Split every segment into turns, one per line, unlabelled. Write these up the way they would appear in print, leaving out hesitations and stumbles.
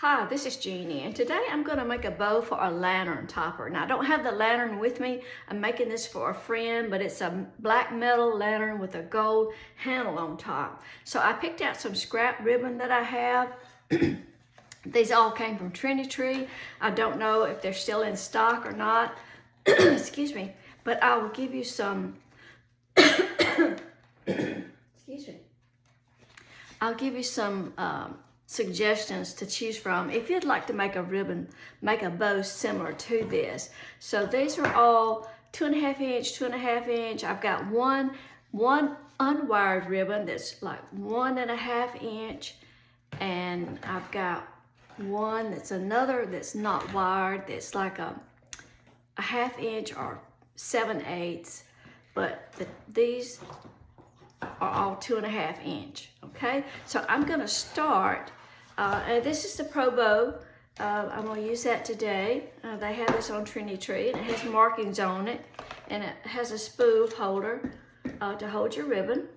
Hi, this is Jeannie, and today I'm going to make a bow for a lantern topper. Now, I don't have the lantern with me. I'm making this for a friend, but it's a black metal lantern with a gold handle on top. So I picked out some scrap ribbon that I have. These all came from Trendy Tree. I don't know if they're still in stock or not. Excuse me. But I will give you some... Excuse me. I'll give you some... suggestions to choose from if you'd like to make a bow similar to this. So these are all 2.5 inch, 2.5 inch. I've got one unwired ribbon that's like 1.5 inch, and I've got one that's another that's not wired, that's like a 1/2 inch or 7/8, but these are all 2.5 inch. Okay, so I'm gonna start, and this is the Pro Bow. I'm gonna use that today. They have this on Trendy Tree, and it has markings on it, and it has a spool holder to hold your ribbon.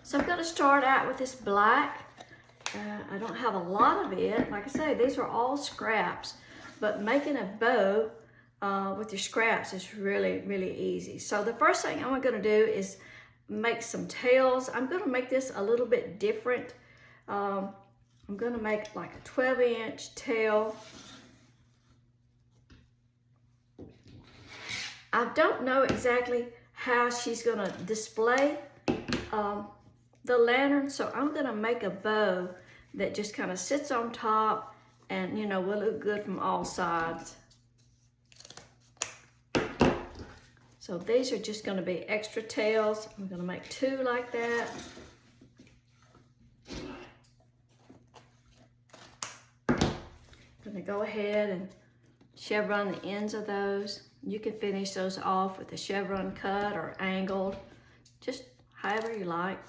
So I'm gonna start out with this black. I don't have a lot of it. Like I say, these are all scraps, but making a bow with your scraps is really, really easy. So the first thing I'm gonna do is make some tails. I'm going to make this a little bit different. I'm going to make like a 12-inch tail. I don't know exactly how she's going to display the lantern, so I'm going to make a bow that just kind of sits on top and, you know, will look good from all sides. So these are just going to be extra tails. I'm going to make 2 like that. I'm going to go ahead and chevron the ends of those. You can finish those off with a chevron cut or angled, just however you like.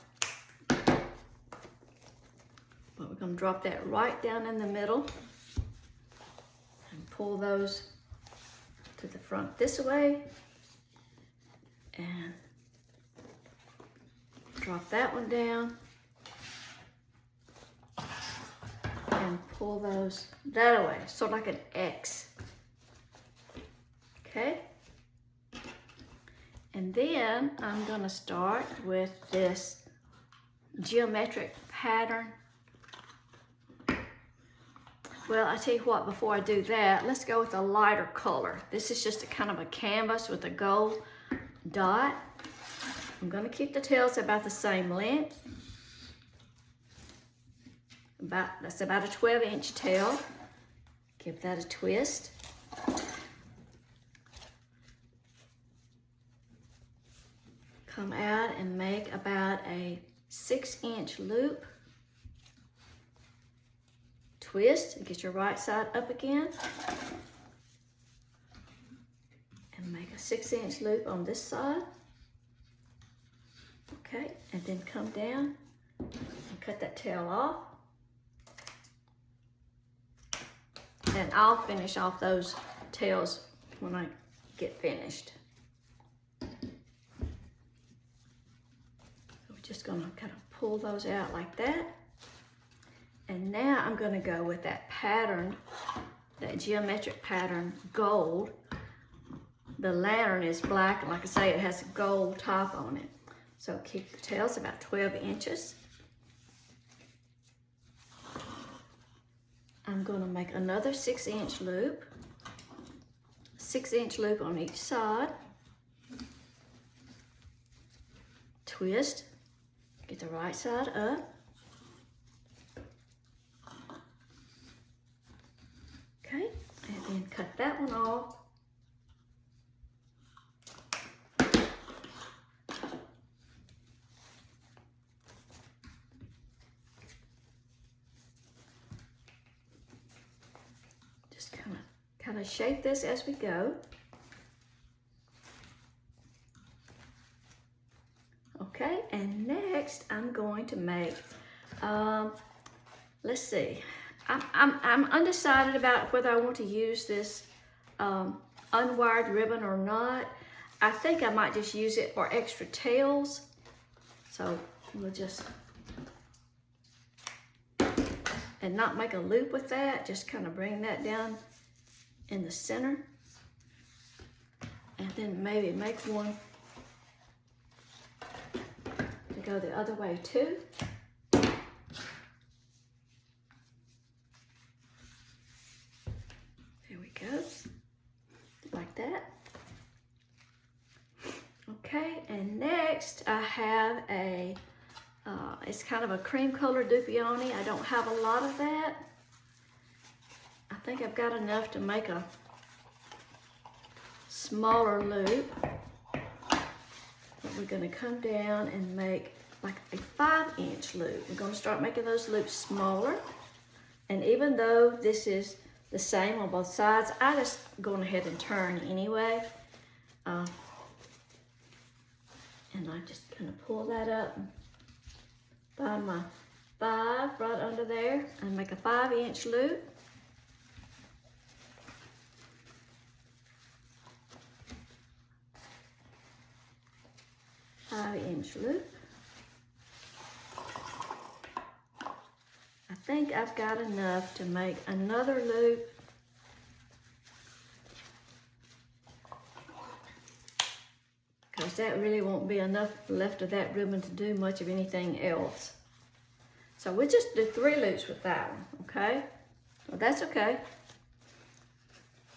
But we're going to drop that right down in the middle and pull those to the front this way. And drop that one down and pull those that away, so like an X. Okay, and then I'm going to start with this geometric pattern. Well, I tell you what, before I do that, let's go with a lighter color. This is just a kind of a canvas with a gold dot. I'm going to keep the tails about the same length. That's about a 12-inch tail. Give that a twist. Come out and make about a 6-inch loop. Twist and get your right side up again. And make a 6-inch loop on this side. Okay, and then come down and cut that tail off. And I'll finish off those tails when I get finished. So we're just gonna kind of pull those out like that. And now I'm gonna go with that pattern, that geometric pattern, gold. The lantern is black, and like I say, it has a gold top on it. So keep the tails about 12 inches. I'm going to make another 6-inch loop. 6-inch loop on each side. Twist. Get the right side up. Okay, and then cut that one off. Kind of shape this as we go. Okay, and next I'm going to make, let's see, I'm undecided about whether I want to use this unwired ribbon or not. I think I might just use it for extra tails. So we'll just and not make a loop with that. Just kind of bring that down in the center. And then maybe make one to go the other way too. There we go, like that. Okay, and next I have a, it's kind of a cream color dupioni. I don't have a lot of that. I think I've got enough to make a smaller loop. But we're gonna come down and make like a 5-inch loop. We're gonna start making those loops smaller. And even though this is the same on both sides, I just going ahead and turn anyway. And I just kind of pull that up, find my 5 right under there, and make a 5-inch loop. Inch loop. I think I've got enough to make another loop. Because that really won't be enough left of that ribbon to do much of anything else. So we'll just do 3 loops with that one, okay? Well, that's okay.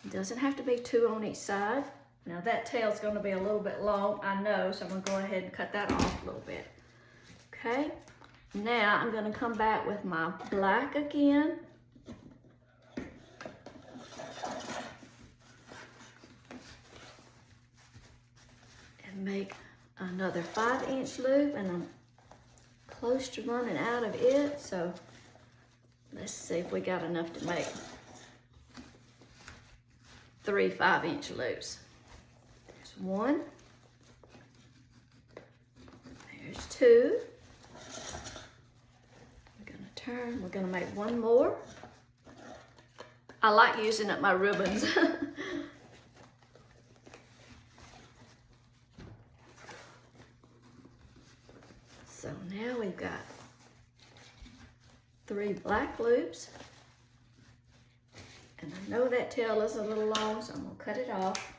It doesn't have to be 2 on each side. Now that tail's going to be a little bit long, I know, so I'm going to go ahead and cut that off a little bit. Okay, now I'm going to come back with my black again. And make another 5-inch loop, and I'm close to running out of it, so let's see if we got enough to make 3 5-inch loops. 1, there's 2. We're gonna turn, we're gonna make 1 more. I like using up my ribbons. So now we've got 3 black loops. And I know that tail is a little long, so I'm gonna cut it off.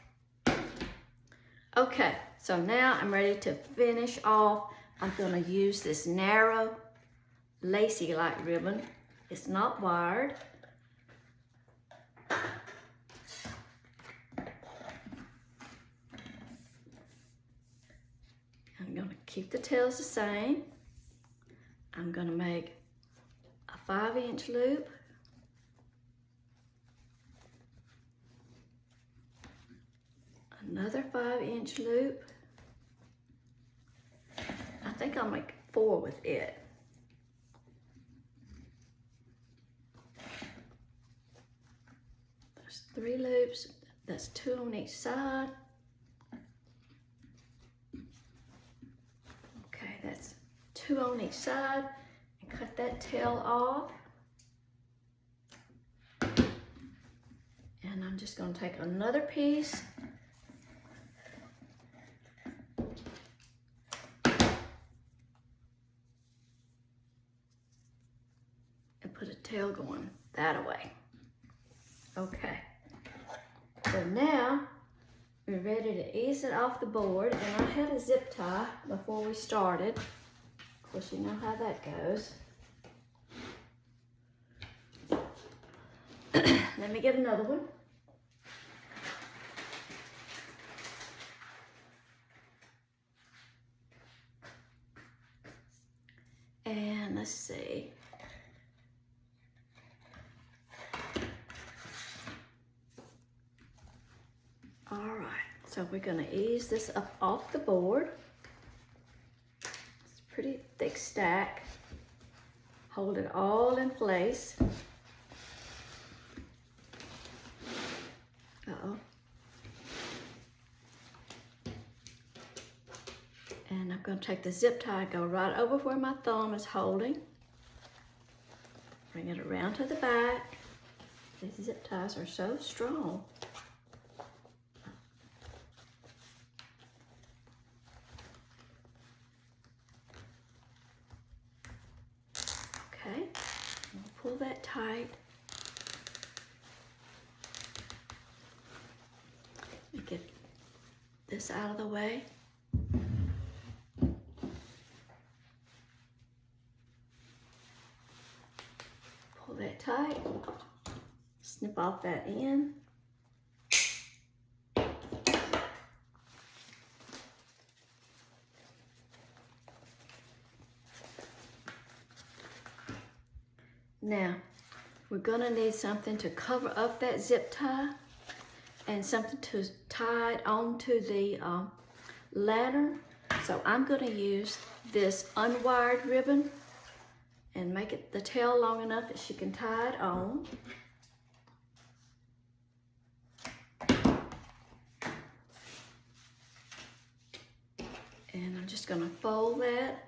Okay, so now I'm ready to finish off. I'm gonna use this narrow, lacy-like ribbon. It's not wired. I'm gonna keep the tails the same. I'm gonna make a 5-inch loop. Another 5-inch loop. I think I'll make 4 with it. There's 3 loops. That's 2 on each side. Okay, that's 2 on each side. And cut that tail off. And I'm just going to take another piece. Put a tail going that way. Okay, so now we're ready to ease it off the board, and I had a zip tie before we started. Of course, you know how that goes. Let me get another one. And let's see. All right, so we're gonna ease this up off the board. It's a pretty thick stack. Hold it all in place. Uh-oh. And I'm gonna take the zip tie, go right over where my thumb is holding. Bring it around to the back. These zip ties are so strong. Okay, we'll pull that tight. Get this out of the way. Pull that tight. Snip off that end. Now, we're gonna need something to cover up that zip tie and something to tie it onto the lantern. So I'm gonna use this unwired ribbon and make it the tail long enough that she can tie it on. And I'm just gonna fold that.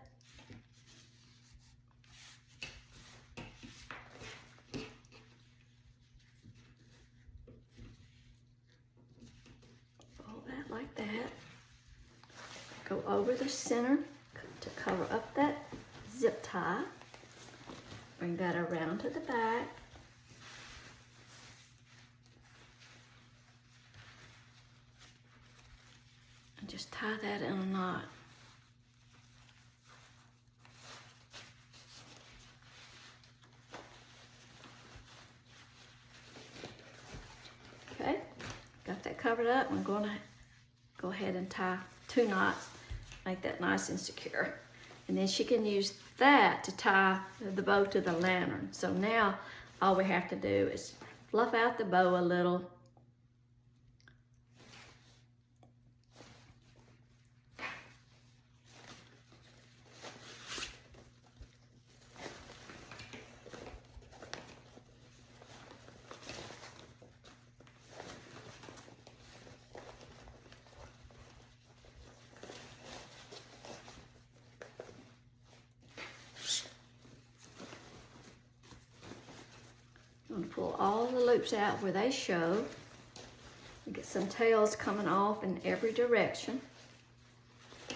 Like that. Go over the center to cover up that zip tie. Bring that around to the back. And just tie that in a knot. Okay, got that covered up. I'm going to go ahead and tie 2 knots, make that nice and secure. And then she can use that to tie the bow to the lantern. So now all we have to do is fluff out the bow a little. I'm going to pull all the loops out where they show. Get some tails coming off in every direction.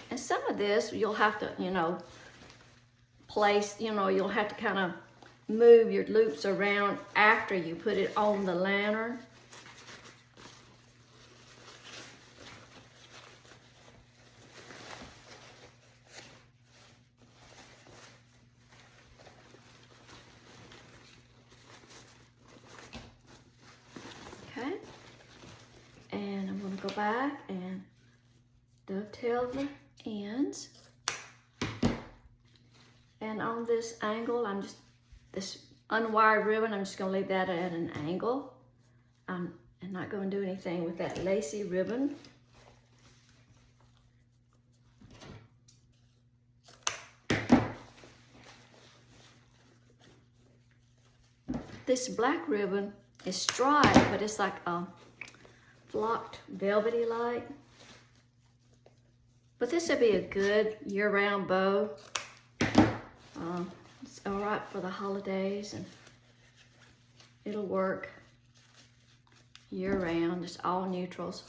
And some of this you'll have to, place, you'll have to kind of move your loops around after you put it on the lantern. Okay, and I'm going to go back and dovetail the ends. And on this angle, this unwired ribbon, I'm just going to leave that at an angle. I'm not going to do anything with that lacy ribbon. This black ribbon is striped, but it's like flocked velvety like. But this would be a good year-round bow. It's all right for the holidays, and it'll work year-round. It's all neutrals.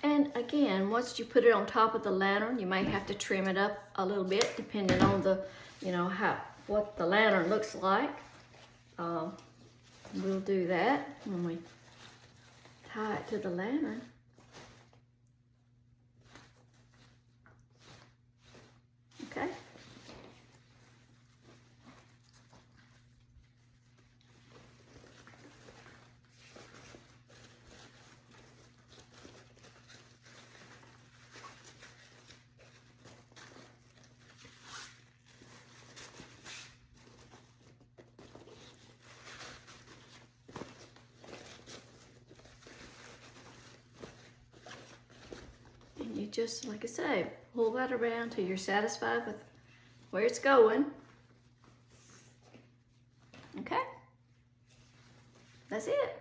And again, once you put it on top of the lantern, you may have to trim it up a little bit, depending on the, what the lantern looks like. We'll do that when we tie it to the lantern. Okay. And you just, like I say, pull that around till you're satisfied with where it's going. Okay, that's it.